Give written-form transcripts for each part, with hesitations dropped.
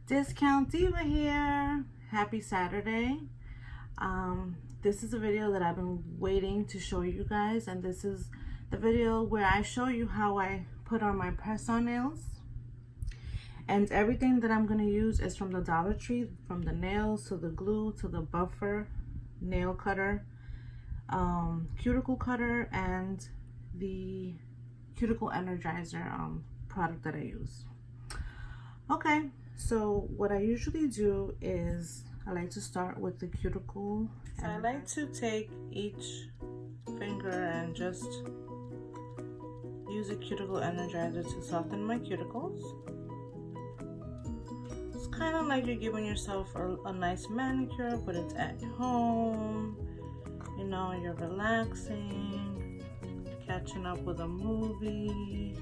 Discount Diva here. Happy Saturday. This is a video that I've been waiting to show you guys, and this is the video where I show you how I put on my press-on nails. And everything that I'm going to use is from the Dollar Tree, from the nails to the glue to the buffer, nail cutter, cuticle cutter, and the cuticle energizer product that I use. Okay, so what I usually do is I like to start with the cuticle. So I like to take each finger and just use a cuticle energizer to soften my cuticles. It's kind of like you're giving yourself a nice manicure, but it's at home. You know, you're relaxing, catching up with a movie,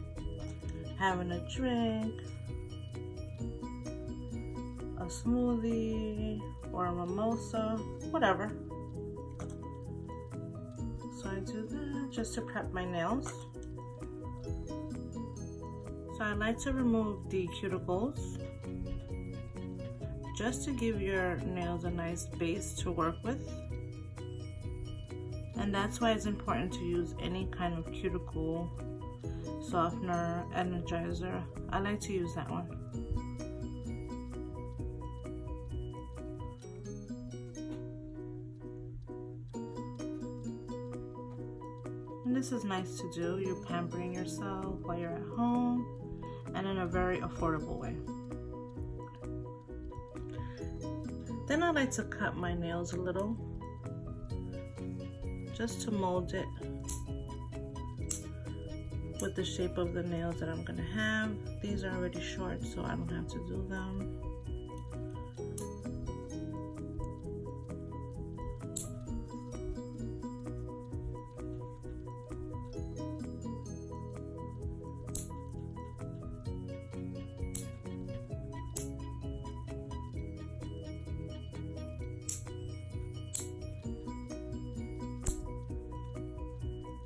having a drink, a smoothie, or a mimosa, whatever. So I do that just to prep my nails. So I like to remove the cuticles just to give your nails a nice base to work with. And that's why it's important to use any kind of cuticle softener, energizer. I like to use that one. And this is nice to do. You're pampering yourself while you're at home and in a very affordable way. Then I like to cut my nails a little, just to mold it with the shape of the nails that I'm gonna have. These are already short, so I don't have to do them.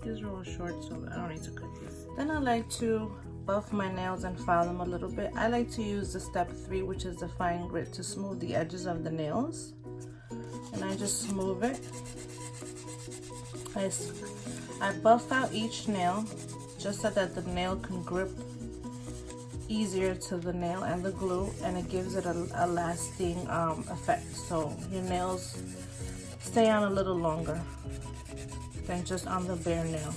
These are all short, so I don't need to cut these. Then I like to buff my nails and file them a little bit. I like to use the step 3, which is the fine grit, to smooth the edges of the nails. And I just smooth it. I buff out each nail just so that the nail can grip easier to the nail and the glue, and it gives it a lasting effect. So your nails stay on a little longer than just on the bare nail.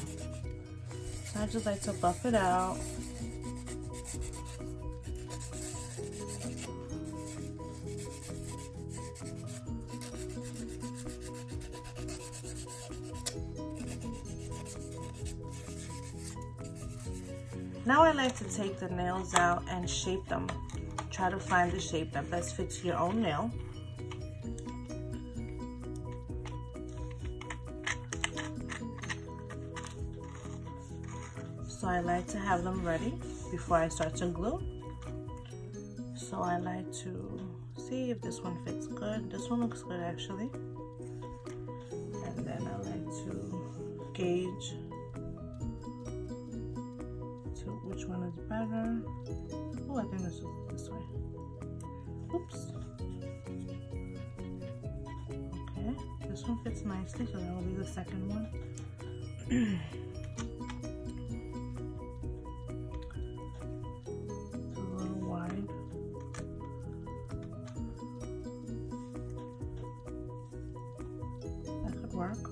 So I just like to buff it out. Now I like to take the nails out and shape them. Try to find the shape that best fits your own nail. So I like to have them ready before I start to glue. So I like to see if this one fits good. This one looks good actually. And then I like to gauge which one is better. Oh, I think this is this way. Oops. Okay, this one fits nicely, so that will be the second one. Work.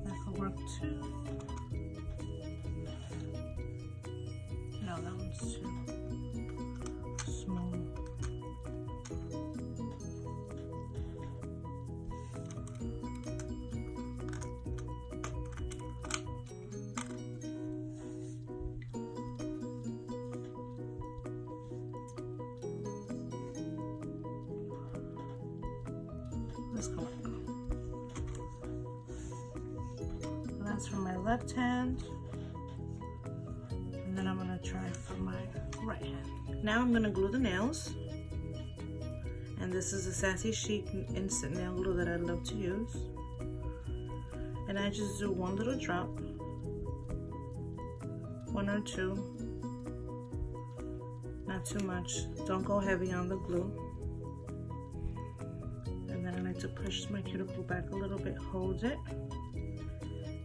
That could work too. No, that one's too smooth. So that's for my left hand, and then I'm gonna try for my right hand. Now I'm gonna glue the nails, and this is a Sassy Chic instant nail glue that I love to use. And I just do one little drop, one or two, not too much. Don't go heavy on the glue. And then I like to push my cuticle back a little bit, hold it.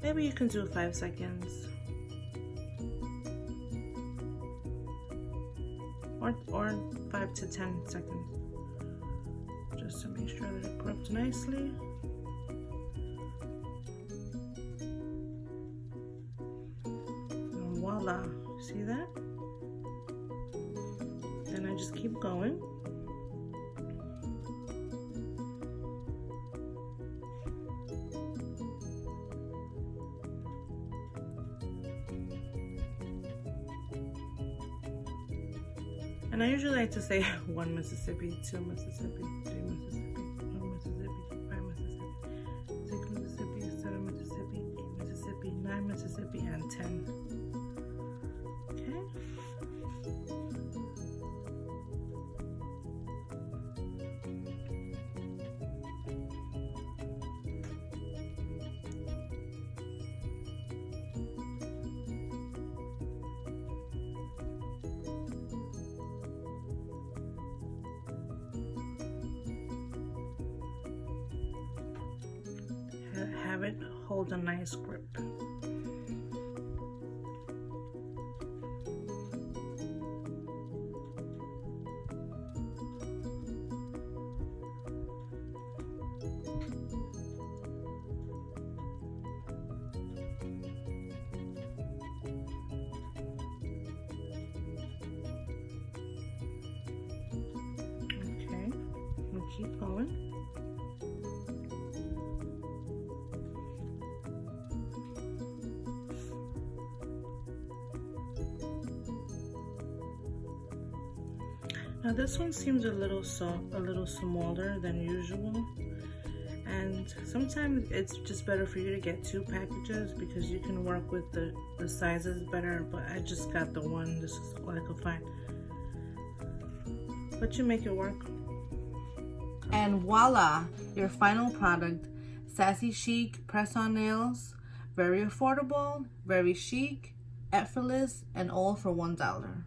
Maybe you can do 5 seconds. Or 5 to 10 seconds. Just to make sure that it prepped nicely. And voila, see that? Then I just keep going. And I usually like to say 1 Mississippi, 2 Mississippi, 3 Mississippi, 4 Mississippi, 5 Mississippi, 6 Mississippi, 7 Mississippi, 8 Mississippi, 9 Mississippi, and 10. Okay. Have it hold a nice grip. Okay, we'll keep going. Now this one seems a little smaller than usual, and sometimes it's just better for you to get 2 packages because you can work with the sizes better, but I just got the one. This is what I could find, but you make it work. And voila, your final product. Sassy chic press-on nails, very affordable, very chic, effortless, and all for $1.